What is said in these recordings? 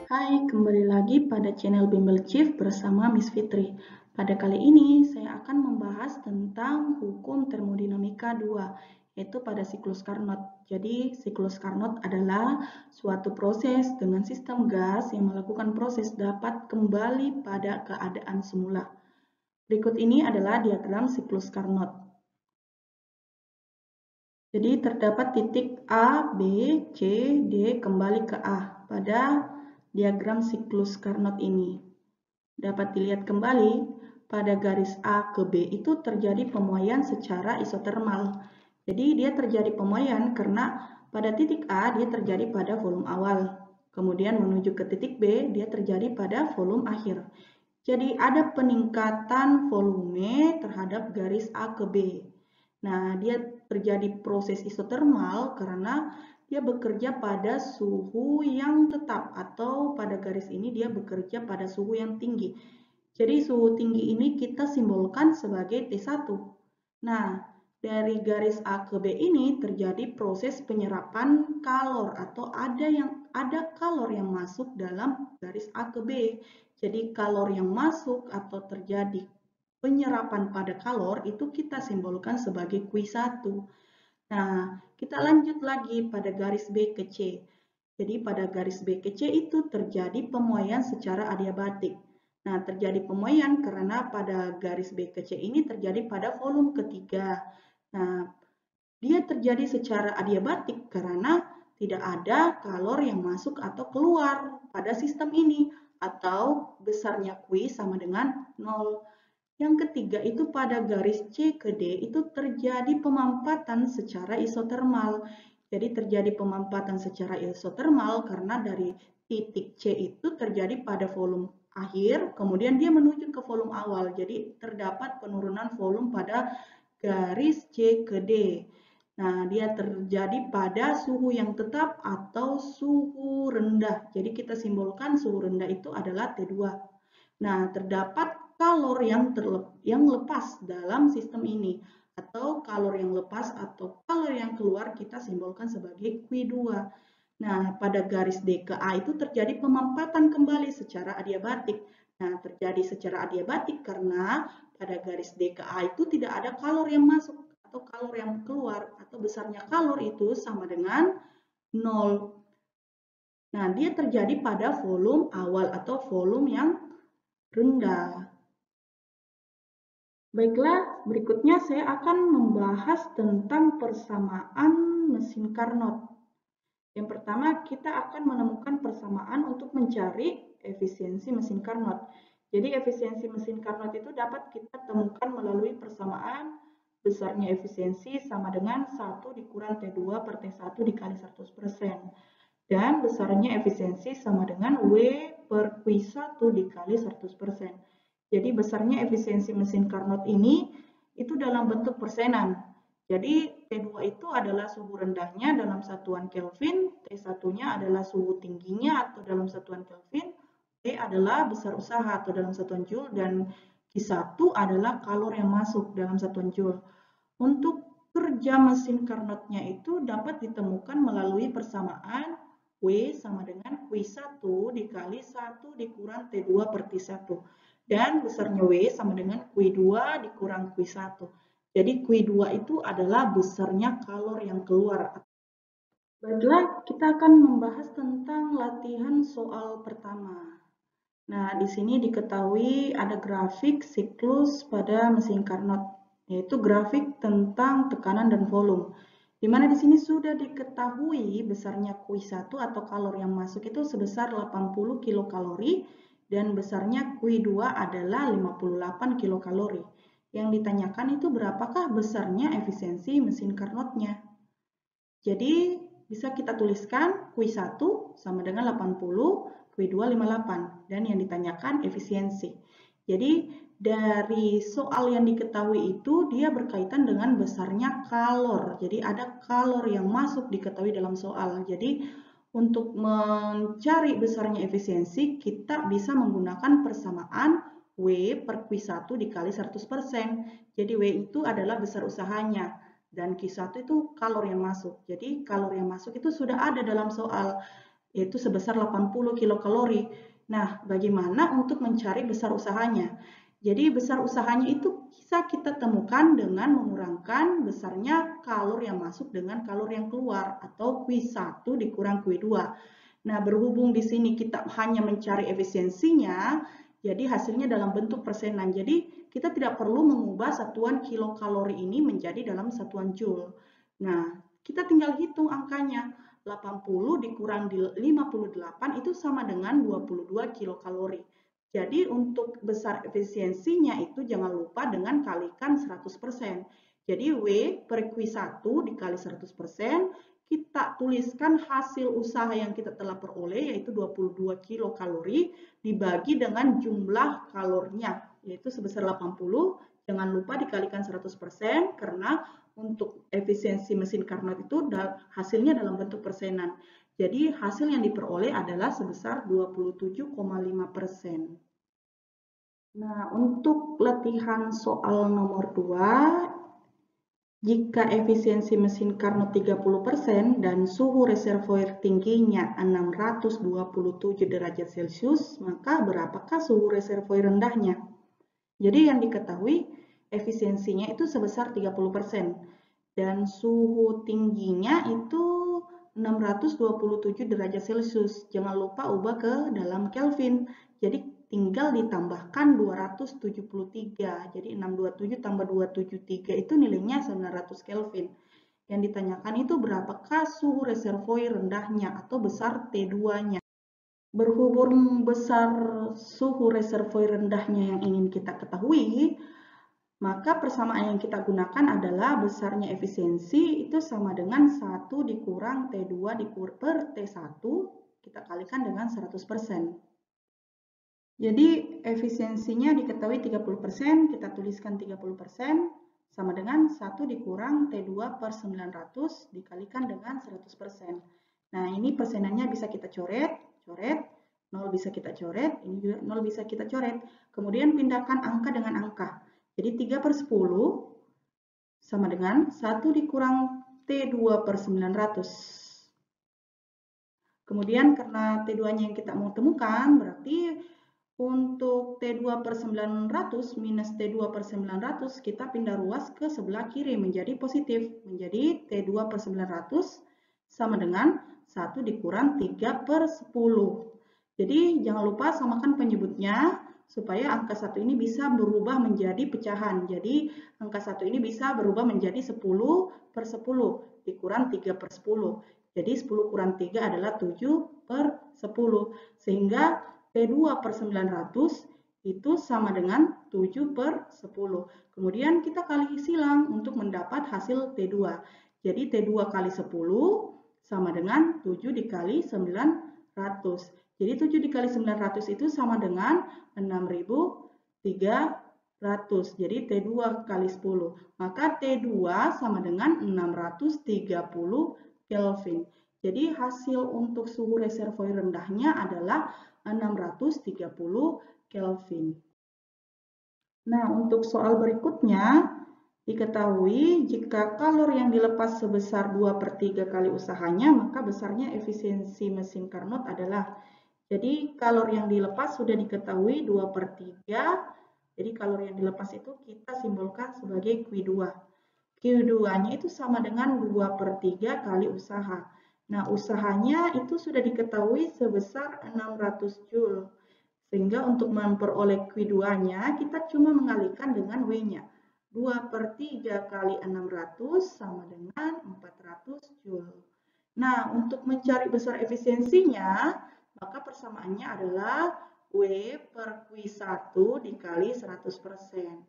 Hai, kembali lagi pada channel Bimbel Chief bersama Miss Fitri. Pada kali ini saya akan membahas tentang hukum termodinamika 2, yaitu pada siklus Carnot. Jadi, siklus Carnot adalah suatu proses dengan sistem gas yang melakukan proses dapat kembali pada keadaan semula. Berikut ini adalah diagram siklus Carnot. Jadi terdapat titik A, B, C, D kembali ke A pada diagram siklus Carnot ini. Dapat dilihat kembali pada garis A ke B itu terjadi pemuaian secara isotermal. Jadi dia terjadi pemuaian karena pada titik A dia terjadi pada volume awal. Kemudian menuju ke titik B dia terjadi pada volume akhir. Jadi ada peningkatan volume terhadap garis A ke B. Nah, dia terjadi proses isotermal karena dia bekerja pada suhu yang tetap atau pada garis ini dia bekerja pada suhu yang tinggi. Jadi suhu tinggi ini kita simbolkan sebagai T1. Nah, dari garis A ke B ini terjadi proses penyerapan kalor atau ada kalor yang masuk dalam garis A ke B. Jadi kalor yang masuk atau terjadi penyerapan pada kalor itu kita simbolkan sebagai Q1. Nah, kita lanjut lagi pada garis B ke C. Jadi pada garis B ke C itu terjadi pemuaian secara adiabatik. Nah, terjadi pemuaian karena pada garis B ke C ini terjadi pada volume ketiga. Nah, dia terjadi secara adiabatik karena tidak ada kalor yang masuk atau keluar pada sistem ini atau besarnya Q sama dengan 0. Yang ketiga itu pada garis C ke D itu terjadi pemampatan secara isotermal. Jadi terjadi pemampatan secara isotermal karena dari titik C itu terjadi pada volume akhir, kemudian dia menuju ke volume awal. Jadi terdapat penurunan volume pada garis C ke D. Nah, dia terjadi pada suhu yang tetap atau suhu rendah. Jadi kita simbolkan suhu rendah itu adalah T2. Nah, terdapat kalor yang lepas dalam sistem ini atau kalor yang lepas atau kalor yang keluar kita simbolkan sebagai Q2. Nah, pada garis D ke A itu terjadi pemampatan kembali secara adiabatik. Nah, terjadi secara adiabatik karena pada garis D ke A itu tidak ada kalor yang masuk atau kalor yang keluar atau besarnya kalor itu sama dengan 0. Nah, dia terjadi pada volume awal atau volume yang rendah. Baiklah, berikutnya saya akan membahas tentang persamaan mesin Carnot. Yang pertama, kita akan menemukan persamaan untuk mencari efisiensi mesin Carnot. Jadi, efisiensi mesin Carnot itu dapat kita temukan melalui persamaan besarnya efisiensi sama dengan 1 dikurang T2 per T1 dikali 100%. Dan besarnya efisiensi sama dengan W per Q1 dikali 100%. Jadi besarnya efisiensi mesin Carnot ini itu dalam bentuk persenan. Jadi T2 itu adalah suhu rendahnya dalam satuan Kelvin, T1-nya adalah suhu tingginya atau dalam satuan Kelvin, T adalah besar usaha atau dalam satuan Joule, dan Q1 adalah kalor yang masuk dalam satuan Joule. Untuk kerja mesin Carnot-nya itu dapat ditemukan melalui persamaan W sama dengan Q1 dikali 1 dikurang T2 per T1. Dan besarnya W sama dengan Q2 dikurang Q1. Jadi Q2 itu adalah besarnya kalor yang keluar. Baiklah, kita akan membahas tentang latihan soal pertama. Nah, di sini diketahui ada grafik siklus pada mesin Carnot, yaitu grafik tentang tekanan dan volume. Di mana di sini sudah diketahui besarnya Q1 atau kalor yang masuk itu sebesar 80 kilokalori dan besarnya Q2 adalah 58 kilokalori. Yang ditanyakan itu berapakah besarnya efisiensi mesin Carnotnya. Jadi bisa kita tuliskan Q1 sama dengan 80, Q2 58 dan yang ditanyakan efisiensi. Jadi dari soal yang diketahui itu dia berkaitan dengan besarnya kalor. Jadi ada kalor yang masuk diketahui dalam soal. Jadi untuk mencari besarnya efisiensi kita bisa menggunakan persamaan W per Q1 dikali 100%. Jadi W itu adalah besar usahanya dan Q1 itu kalor yang masuk. Jadi kalor yang masuk itu sudah ada dalam soal. yaitu sebesar 80 kilokalori. Nah, bagaimana untuk mencari besar usahanya? Jadi besar usahanya itu bisa kita temukan dengan mengurangkan besarnya kalor yang masuk dengan kalor yang keluar, atau Q1 dikurang Q2. Nah, berhubung di sini kita hanya mencari efisiensinya, jadi hasilnya dalam bentuk persenan. Jadi kita tidak perlu mengubah satuan kilokalori ini menjadi dalam satuan joule. Nah, kita tinggal hitung angkanya. 80 dikurang 58 itu sama dengan 22 kilokalori. Jadi untuk besar efisiensinya itu jangan lupa dengan kalikan 100%. Jadi W per Q1 dikali 100%, kita tuliskan hasil usaha yang kita telah peroleh yaitu 22 kilokalori dibagi dengan jumlah kalornya yaitu sebesar 80. Jangan lupa dikalikan 100% karena untuk efisiensi mesin Carnot itu hasilnya dalam bentuk persenan. Jadi hasil yang diperoleh adalah sebesar 27,5%. Nah, untuk latihan soal nomor 2, jika efisiensi mesin Carnot 30% dan suhu reservoir tingginya 627 derajat Celcius, maka berapakah suhu reservoir rendahnya? Jadi yang diketahui efisiensinya itu sebesar 30% dan suhu tingginya itu 627 derajat Celcius. Jangan lupa ubah ke dalam Kelvin. Jadi tinggal ditambahkan 273. Jadi 627 tambah 273 itu nilainya 900 Kelvin. Yang ditanyakan itu berapakah suhu reservoir rendahnya atau besar T2-nya. Berhubung besar suhu reservoir rendahnya yang ingin kita ketahui, maka persamaan yang kita gunakan adalah besarnya efisiensi itu sama dengan 1 dikurang T2 per T1, kita kalikan dengan 100%. Jadi efisiensinya diketahui 30%, kita tuliskan 30%, sama dengan 1 dikurang T2 per 900 dikalikan dengan 100%. Nah, ini persenannya bisa kita coret, 0 bisa kita coret, ini juga 0 bisa kita coret. Kemudian pindahkan angka dengan angka. Jadi 3 per 10 sama dengan 1 dikurang T2 per 900. Kemudian karena T2-nya yang kita mau temukan, berarti untuk T2 per 900 minus T2 per 900, kita pindah ruas ke sebelah kiri menjadi positif. Menjadi T2 per 900 sama dengan 1 dikurang 3 per 10. Jadi jangan lupa samakan penyebutnya supaya angka 1 ini bisa berubah menjadi pecahan. Jadi angka 1 ini bisa berubah menjadi 10 per 10 dikurang 3 per 10. Jadi 10 kurang 3 adalah 7 per 10. Sehingga T2 per 900 itu sama dengan 7 per 10. Kemudian kita kali silang untuk mendapat hasil T2. Jadi T2 kali 10 sama dengan 7 dikali 900. Jadi 7 dikali 900 itu sama dengan 6.300. Jadi T2 kali 10. Maka T2 sama dengan 630 Kelvin. Jadi hasil untuk suhu reservoir rendahnya adalah 630 Kelvin. Nah, untuk soal berikutnya, diketahui jika kalor yang dilepas sebesar 2 per 3 kali usahanya, maka besarnya efisiensi mesin Carnot adalah. Jadi kalor yang dilepas sudah diketahui 2 per 3. Jadi kalor yang dilepas itu kita simbolkan sebagai Q2. Q2-nya itu sama dengan 2 per 3 kali usaha. Nah, usahanya itu sudah diketahui sebesar 600 Joule. Sehingga untuk memperoleh Q2-nya, kita cuma mengalihkan dengan W-nya. 2 per 3 kali 600 sama dengan 400 Joule. Nah, untuk mencari besar efisiensinya, maka persamaannya adalah W per Q1 dikali 100%.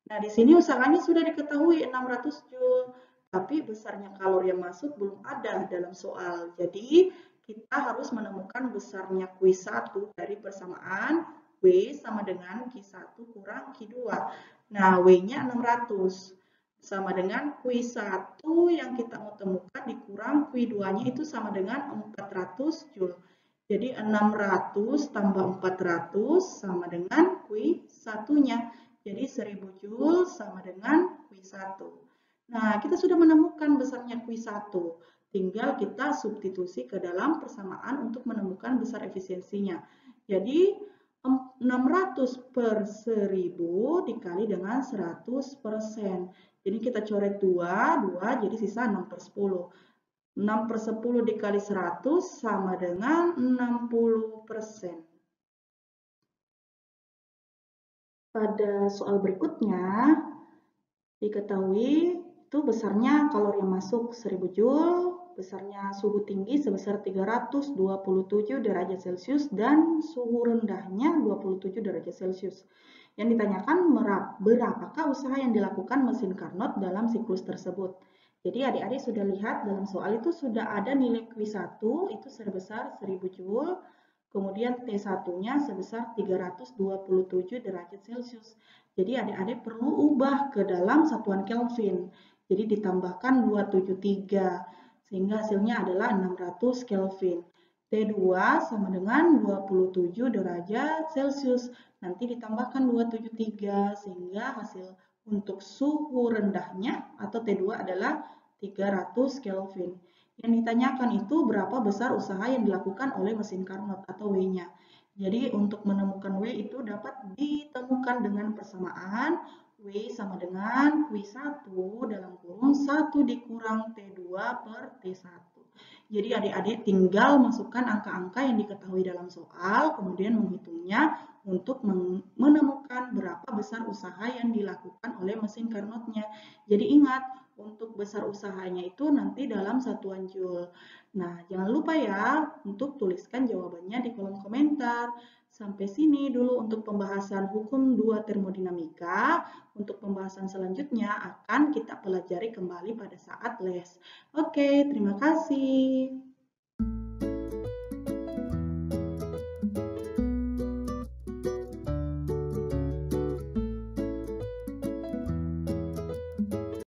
Nah, di sini usahanya sudah diketahui 600 Joule, tapi besarnya kalori yang masuk belum ada dalam soal. Jadi, kita harus menemukan besarnya Q1 dari persamaan W sama dengan Q1 kurang Q2. Nah, W-nya 600 sama dengan Q1 yang kita mau temukan dikurang Q2-nya itu sama dengan 400 Joule. Jadi 600 tambah 400 sama dengan Q1-nya. Jadi 1000 Joule sama dengan Q1. Nah, kita sudah menemukan besarnya Q1. tinggal kita substitusi ke dalam persamaan untuk menemukan besar efisiensinya. Jadi 600 per 1000 dikali dengan 100%. Jadi kita coret 2 jadi sisa 6 per 10. 6 per 10 dikali 100 sama dengan 60%. Pada soal berikutnya, diketahui itu besarnya kalori yang masuk 1000 Joule, besarnya suhu tinggi sebesar 327 derajat Celcius dan suhu rendahnya 27 derajat Celcius. Yang ditanyakan berapakah usaha yang dilakukan mesin Carnot dalam siklus tersebut. Jadi adik-adik sudah lihat dalam soal itu sudah ada nilai Q1 itu sebesar 1000 Joule, kemudian T1-nya sebesar 327 derajat Celcius. Jadi adik-adik perlu ubah ke dalam satuan Kelvin. Jadi ditambahkan 273 sehingga hasilnya adalah 600 Kelvin. T2 sama dengan 27 derajat Celcius. Nanti ditambahkan 273 sehingga hasil untuk suhu rendahnya atau T2 adalah 300 Kelvin. Yang ditanyakan itu berapa besar usaha yang dilakukan oleh mesin Carnot atau W-nya. Jadi untuk menemukan W itu dapat ditemukan dengan persamaan W sama dengan Q1 dalam kurung 1 dikurang T2 per T1. Jadi adik-adik tinggal masukkan angka-angka yang diketahui dalam soal, kemudian menghitungnya untuk menemukan berapa besar usaha yang dilakukan oleh mesin Carnotnya. Jadi ingat, untuk besar usahanya itu nanti dalam satuan Joule. Nah, jangan lupa ya untuk tuliskan jawabannya di kolom komentar. Sampai sini dulu untuk pembahasan hukum 2 termodinamika. Untuk pembahasan selanjutnya akan kita pelajari kembali pada saat les. Oke, terima kasih.